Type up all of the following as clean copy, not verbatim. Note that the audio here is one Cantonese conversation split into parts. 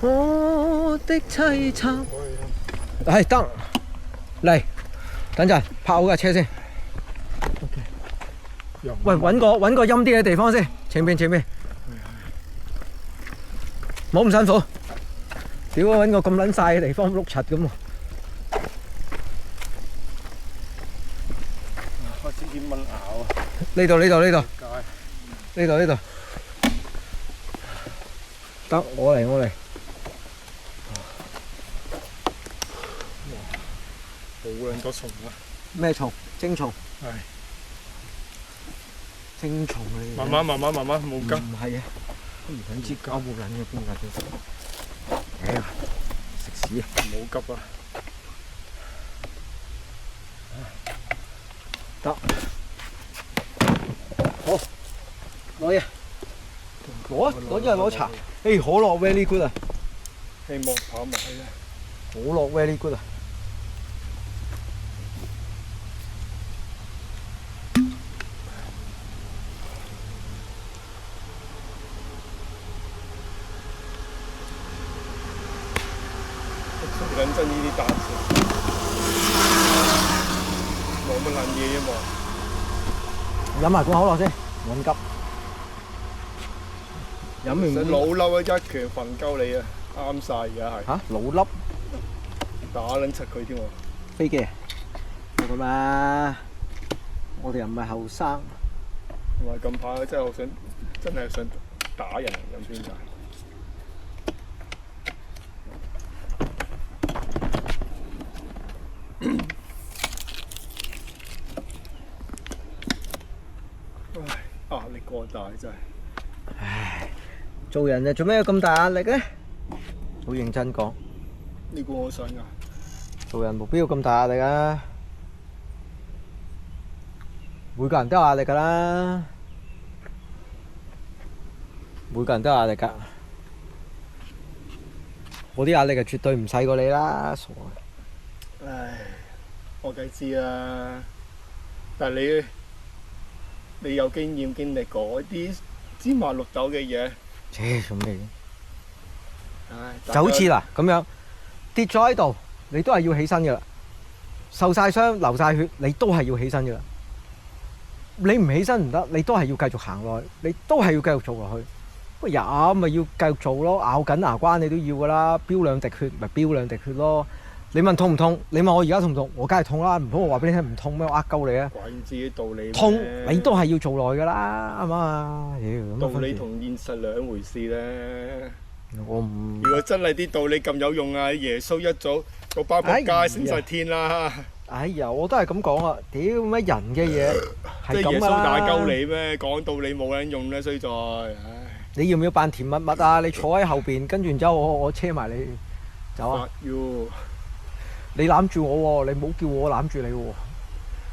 我的凄慘。係得嚟，等陣泊好架車先。喂，揾個陰啲嘅地方先，前面。冇咁辛苦。屌，揾個咁撚曬嘅地方碌柒咁喎。開始啲蚊咬啊！呢度。得，我嚟。好撚多蟲啊！咩蟲？精蟲。係。精蟲嚟。慢慢，冇急。唔係啊，都唔想知鳩冇撚嘅邊架先。食屎啊！冇急啊！得。好，攞嘢。攞嘢攞茶。可樂 very good 啊！希望跑埋去啊！可樂 very good 啊！認真呢啲單詞，冇乜撚嘢啊嘛！飲埋罐可樂先，冇咁急。飲完老嬲啊！一拳瞓鳩你啊！啱晒而家係。嚇老笠打撚柒佢添喎！飛機啊！冇咁啊！我哋又唔係後生。同埋近排真係想打人咁點解？壓力過大真係。唉，做人就做咩要咁大壓力咧？好認真講。呢個我想㗎。做人冇必要咁大壓力啊！每個人都有壓力㗎啦，每個人都有壓力㗎。我啲壓力係絕對唔細過你啦，傻嘅。唉，我梗知啦，但係你有經驗經歷過啲芝麻綠豆嘅嘢，做咩？唉，就好似嗱咁樣跌咗喺度，你都係要起身㗎啦。受晒傷、流晒血，你都係要起身㗎啦。你唔起身唔得，你都係要繼續行落去，你都係要繼續做落去。不過飲咪要繼續做咯，咬緊牙關你都要㗎啦。飆兩滴血咪飆兩滴血咯。你問痛唔痛？你問我而家痛唔痛？我梗係痛啦，唔通我話俾你聽唔痛咩？我呃鳩你啊！怪唔知啲道理。痛你都係要做落去㗎啦，係嘛？道理同現實兩回事咧。我唔。如果真係啲道理咁有用啊，耶穌一早嗰班仆街升晒天啦。哎呀，我都係咁講啊！屌乜人嘅嘢係咁㗎啦！即係耶穌打鳩你咩？講道理冇撚用咧，衰在。唉。你要唔要扮甜蜜蜜啊？你坐喺後邊，跟住然之後我車埋你走啊！你攬住我喎，你唔好叫我攬住你喎。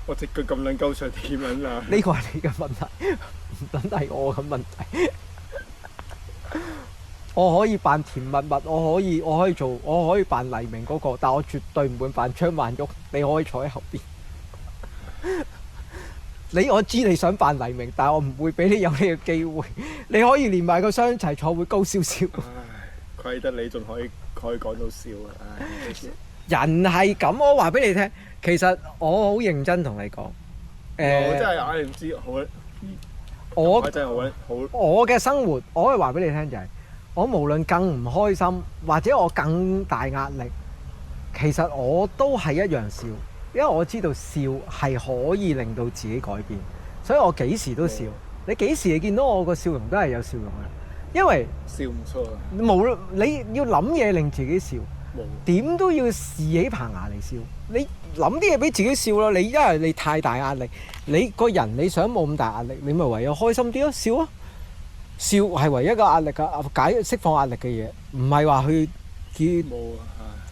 我隻腳咁撚鳩長點樣啊？呢個係你嘅問題，唔撚係我嘅問題。我可以扮甜蜜蜜，我可以扮黎明嗰個，但我絕對唔會扮張曼玉。你可以坐喺後邊。我知你想扮黎明，但係我唔會俾你有呢個機會。你可以連埋個雙齊坐會高少少。唉，虧得你仲可以講到笑啊！唉，人係咁，我話俾你聽，其實我好認真同你講。我真係唉唔知好。我真係好。我嘅生活，我可以話俾你聽就係，我無論更唔開心，或者我更大壓力，其實我都係一樣笑。因為我知道笑係可以令到自己改變，所以我幾時都笑。你幾時你見到我個笑容都係有笑容嘅，因為笑唔出啊！無你要諗嘢令自己笑，點都要豎起棚牙嚟笑。你諗啲嘢俾自己笑咯。你因為你太大壓力，你個人你想冇咁大壓力，你咪唯有開心啲咯，笑啊！笑係唯一一個壓力嘅釋放壓力嘅嘢，唔係話去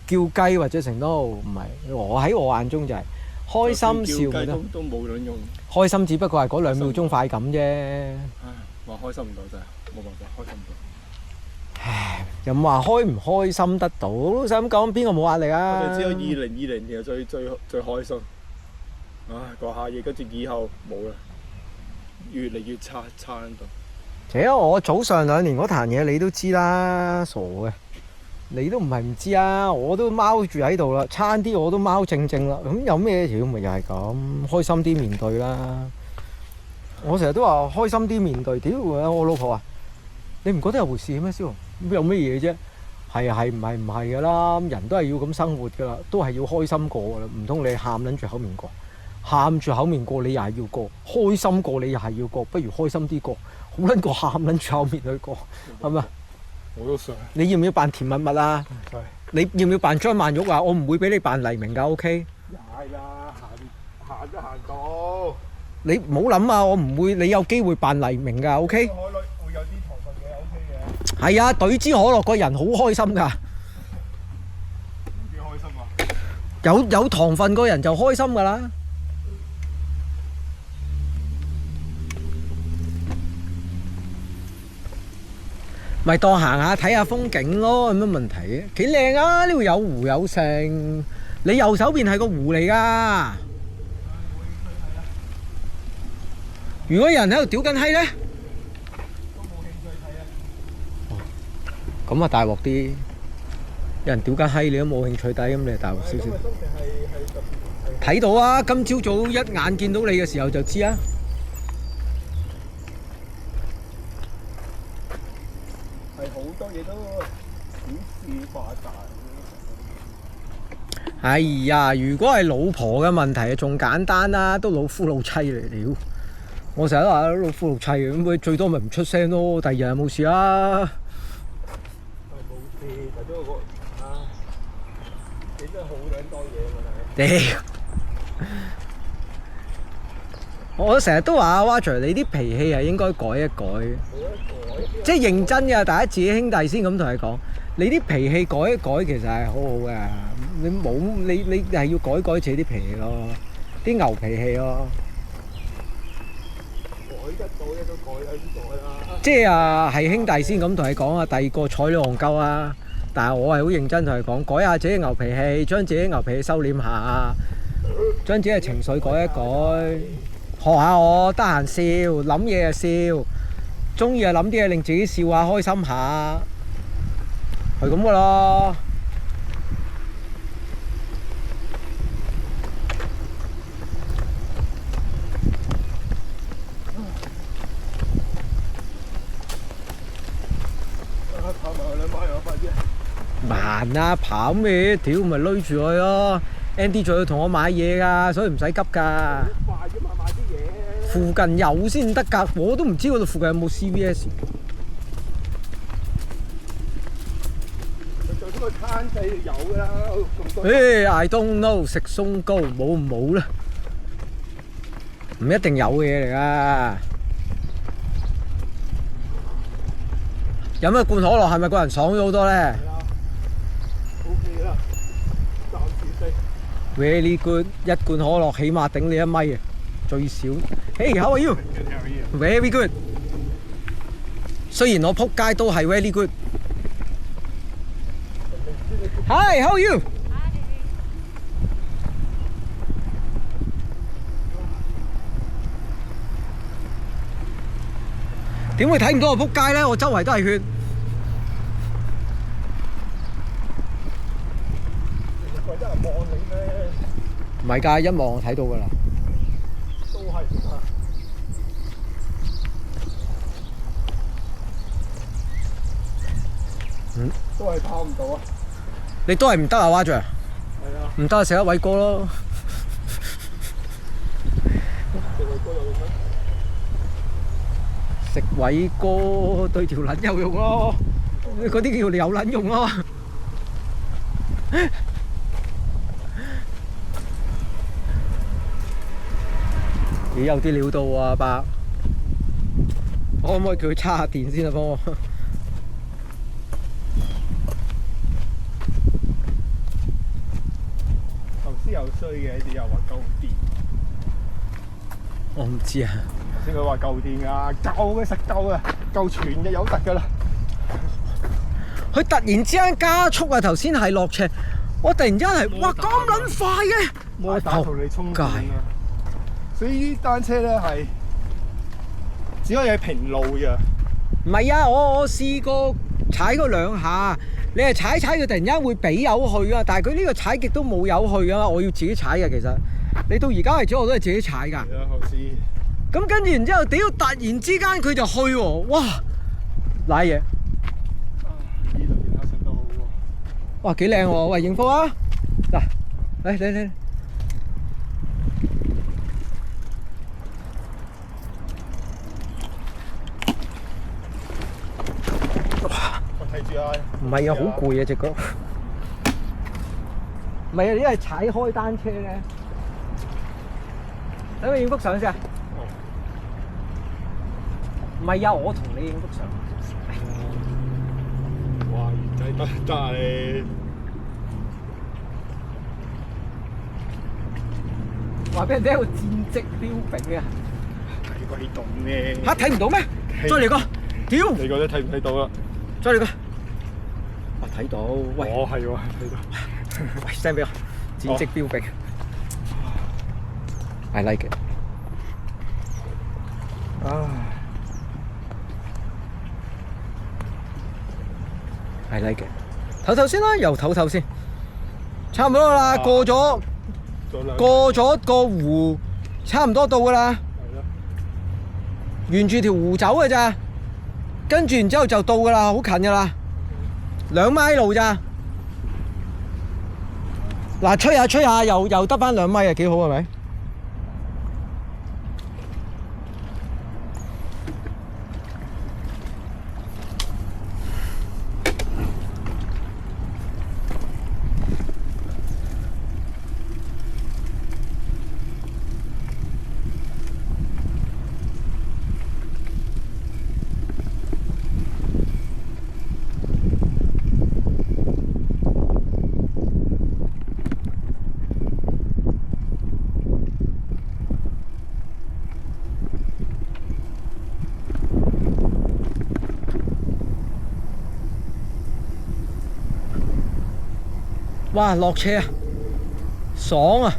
叫雞或者成都唔係。我喺我眼中就係開心笑咪得。都冇撚用。開心只不過係嗰2秒鐘快感啫。唉，話開心唔到真係冇辦法，開心唔到。唉，又唔話開唔開心得到，老實咁講，邊個冇壓力啊？我哋只有2020年最開心。唉，嗰下嘢跟住以後冇啦，越嚟越差喺度。我早上2年嗰壇嘢你都知啦，傻嘅。你都唔係唔知啊，我都踎住喺度啦，差啲我都踎正正啦。咁有咩條咪又係咁，開心啲面對啦。我成日都話開心啲面對。屌我老婆話：你唔覺得有回事咩？蕭有咩嘢啫？係唔係㗎啦？人都係要咁生活㗎啦，都係要開心過㗎啦。唔通你喊撚住口面過？喊住口面過你又係要過，開心過你又係要過，不如開心啲過，好撚過喊撚住口面去過，係咪？我都想。你要唔要扮甜蜜蜜啊？唔使。你要唔要扮張曼玉啊？我唔會俾你扮黎明㗎 ，OK？係啦，行都行到。你唔好諗啊！我唔會，你有機會扮黎明㗎，OK？可樂會有啲糖分嘅，OK 嘅。係啊，懟支可樂個人好開心㗎。幾開心啊！有糖分個人就開心㗎啦。咪當行下睇下風景咯，有乜問題嘅？幾靚啊！呢度有湖有城，你右手邊係個湖嚟㗎。如果有人喺度屌緊閪咧，都冇興趣睇啊！咁啊大鑊啲。有人屌緊閪你都冇興趣睇，咁你就大鑊少少。今日心情係特別睇到啊！今朝早一眼見到你嘅時候就知啊。係好多嘢都小事化大。哎呀，如果係老婆嘅問題，仲簡單啦，都老夫老妻嚟屌。我成日都話老夫老妻嘅，咁佢最多咪唔出聲咯，第二日有冇事啦。冇事，但都個啊，你真係好撚多嘢喎，屌！我成日都話阿 Roger，你啲脾氣係應該改一改。即係認真嘅，大家自己兄弟先咁同你講，你啲脾氣改一改其實係好好嘅。你冇你係要改改自己啲脾氣咯，啲牛脾氣咯。改得到嘅都改啦。即係係兄弟先咁同你講啊，第二個睬你戇鳩啊！但係我係好認真同你講，改下自己牛脾氣，將自己牛脾氣收斂下，將自己嘅情緒改一改，學下我，得閒笑，諗嘢就笑。中意就諗啲嘢令自己笑下，開心下，係咁噶啦。跑埋去兩碼又快啲。慢啊，跑咩？屌咪攏住佢咯。Andy 仲要同我買嘢㗎，所以唔使急㗎。快啲買啲嘢。附近有先得㗎，我都唔知嗰度附近有冇 CVS。就呢個攤仔有㗎啦，咁多。I don't know， 食鬆糕冇唔冇啦，唔一定有嘅嘢嚟㗎。飲一罐可樂係咪個人爽咗好多咧？係啦，OK 啦，暫時食。Very good， 一罐可樂起碼頂你1米啊，最少。Hey， how are you？ Very good。雖然我撲街都係 very good。Hi，how are you？點會睇唔到我撲街咧？我周圍都係血。或者係望你咩？唔係㗎，一望我睇到㗎啦。都係啊。都係跑唔到啊！你都係唔得啊，Roger。係啊。唔得啊，食一偉哥咯。食偉哥有用咩？食偉哥對條撚有用咯，嗰啲叫你有撚用咯。咦，有啲料到喎，阿伯，我可唔可以叫佢叉下電先啊？幫我。頭先又衰嘅，你哋又話夠電。我唔知啊。頭先佢話夠電㗎，夠嘅實夠啊，夠全嘅有得㗎啦。佢突然之間加速啊！頭先係落斜，我突然之間係哇咁撚快嘅，摩打同你衝電啊！所以呢單車咧係只可以喺平路嘅。唔係啊！我試過踩嗰2下，你係踩佢突然間會俾油去啊，但係佢呢個踩極都冇油去啊，我要自己踩嘅其實。你到而家為止我都係自己踩㗎。係啊，後師。咁跟住然之後，屌突然之間佢就去喎，哇！瀨嘢。呢度影下相都好喎。哇，幾靚喎！喂，影幅啊！嗱，嚟。睇住啊！唔係啊，好攰啊隻腳。唔係啊，因為踩開單車咧。等我影幅相先啊！唔係啊，我同你影幅相。哇！魚仔得啊你！話俾人聽個戰績標炳啊！睇鬼懂咩？嚇睇唔到咩？再嚟個，屌！你覺得睇唔睇到啊？再嚟個，我睇到。喂，哦係喎，睇到。喂 send 俾我，戰績標炳。I like it。I like it。唞唞先啦，又唞唞先。差唔多啦，過咗個湖，差唔多到噶啦。沿住條湖走嘅咋，跟住然之後就到噶啦，好近噶啦，2 米路咋。嗱，吹下又得翻2米啊，幾好係咪？哇！落車啊，爽啊！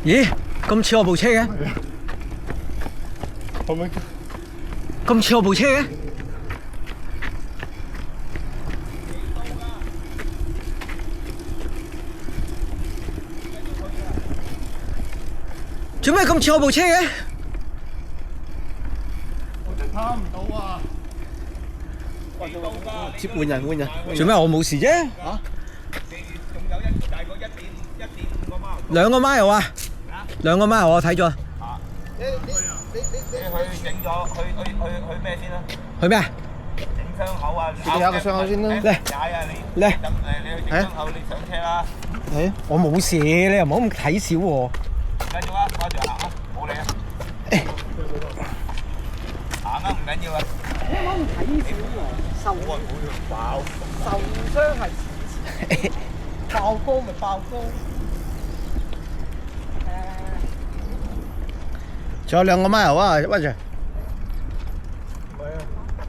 咦？咁似我部車嘅？可唔可以？咁似我部車嘅？做咩咁似我部車嘅？我真睇唔到啊！接換人。做咩？我冇事啫。仲有大概1.5個貓。 2個 mile 啊？2個 mile 我睇咗。你去整咗去咩先啦？去咩啊？整傷口啊！你有個傷口先啦。嚟踩啊你！嚟你去整傷口，你上車啦！我冇事，你又唔好咁睇小喎。繼續啊，掛住行啊，冇理啊。行啊，唔緊要啊。你唔好咁睇小喎，受傷係遲遲，爆缸咪爆缸。仲有2個 mile 啊，屈住。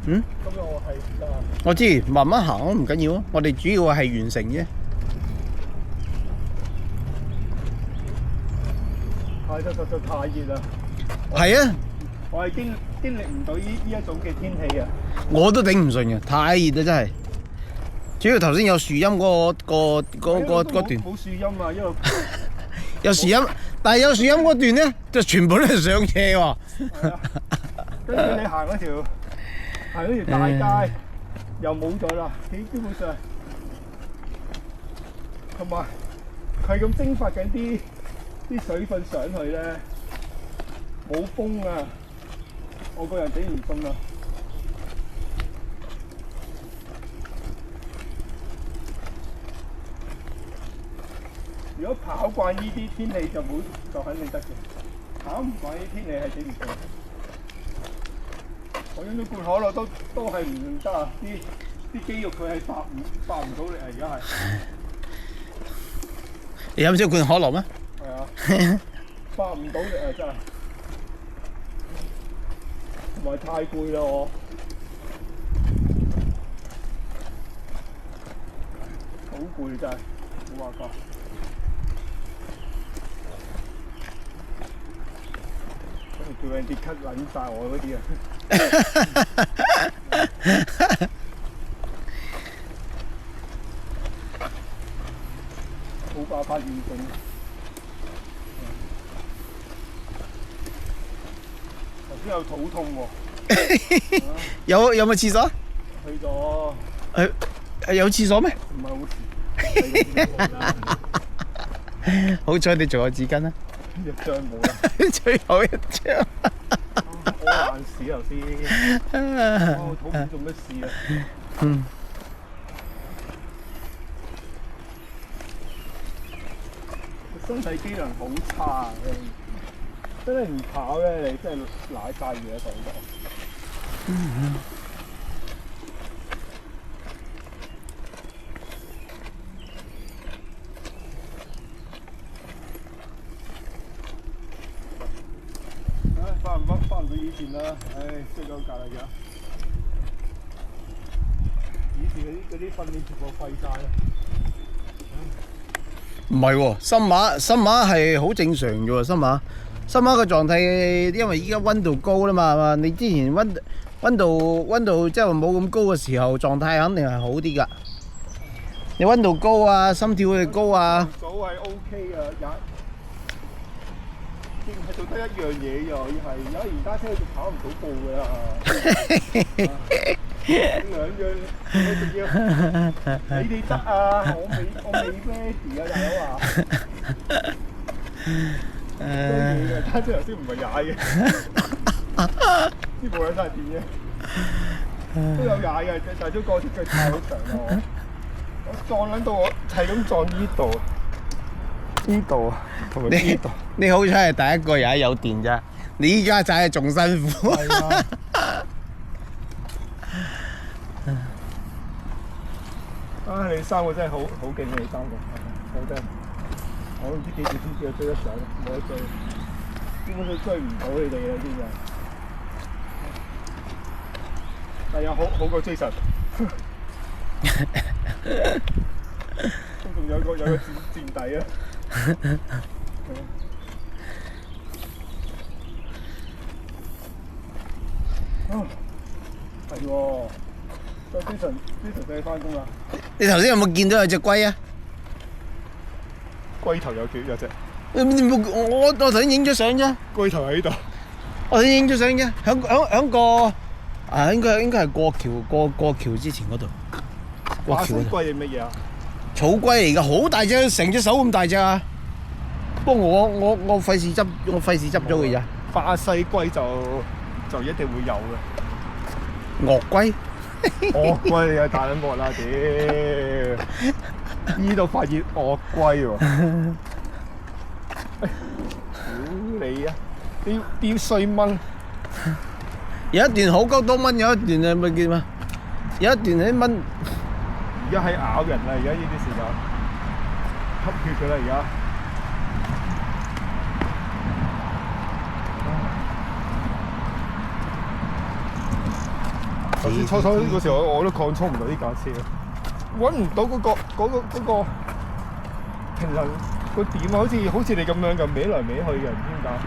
嗯？今日我係唔得啊。我知，慢慢行都唔緊要啊。我哋主要係完成啫。係真實在太熱啦！係啊，我係經歷唔到呢一種嘅天氣啊！我都頂唔順嘅，太熱啦真係。主要頭先有樹蔭嗰段，冇樹蔭啊，因為有樹蔭，但係有樹蔭嗰段咧，就全部都係上斜喎。跟住你行嗰條大街又冇咗啦，基本上同埋係咁蒸發緊啲水分上去咧，冇風啊，我個人頂唔順啦。如果跑慣呢啲天氣就肯定得嘅，跑唔慣呢啲天氣係頂唔順。我飲咗罐可樂都係唔得啊！啲肌肉佢係發唔到力啊！而家係。你飲咗罐可樂咩？係啊，發唔到力啊！真係，同埋太攰啦我。好攰真係，冇辦法。叫人哋 cut 撚曬我嗰啲啊！冇辦法完成。頭先有肚痛喎。有冇廁所？去咗。有廁所咩？唔係好似。好彩你仲有紙巾啊！一張冇啦。最後一張。好難屎頭先。肚痛做乜事啊？嗯。身體機能好差啊！真係唔跑咧，你真係賴晒嘢喺度。翻唔到以前啦，衰咗格啦而家。以前嗰啲訓練全部廢晒啦。唔係喎，新馬係好正常嘅喎，新馬嘅狀態，因為依家溫度高啦嘛，你之前溫度即係冇咁高嘅時候，狀態肯定係好啲㗎。你溫度高啊，心跳會高啊。所謂 OK 啊，淨係做得一樣嘢又係有而家車就跑唔到步㗎啦。兩樣你仲要你哋得啊，我未 ready 啊，大佬話。真嘢嘅，單車頭先唔係踩嘅，呢部有晒電嘅，都有踩嘅，但係都過條腳太好長啦我撞撚到我係咁撞呢度啊，同埋呢度。你好彩係第一個踩有電咋，你依家踩係仲辛苦。係啊。你三個真係好勁，你三個，我真係，我都唔知幾時先至追得上，冇得追，根本都追唔到你哋啦，啲人。係啊，好過追神。仲有個墊底啊！係喎。非常使你翻工啦！你頭先有冇見到有隻龜啊？龜頭有隻。你冇我頭先影咗相啫。龜頭喺呢度。我頭先影咗相啫，響個應該係過橋之前嗰度。過橋嗰度。龜係乜嘢啊？草龜嚟㗎，好大隻，成隻手咁大隻啊！不過我費事執咗佢咋。巴西龜就一定會有嘅。鱷龜。鱷龜你又大撚鑊啦！屌，呢度發現鱷龜喎！屌你啊！啲衰蚊，有一段好多蚊，有一段係咪叫咩？有一段啲蚊，而家係咬人啦！而家呢啲時間吸血㗎啦！而家。頭先初嗰時候我都擴充唔到呢架車，揾唔到嗰個平衡個點啊，好似你咁樣咁歪來歪去嘅，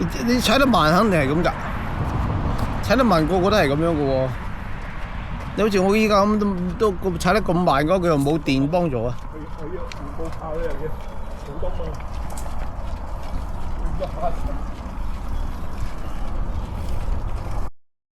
唔知點解。你踩得慢肯定係咁㗎，踩得慢個個都係咁樣嘅喎。你好似我依家咁都踩得咁慢嘅話，佢又冇電幫助啊。我要唔好靠呢樣嘢，好多蚊。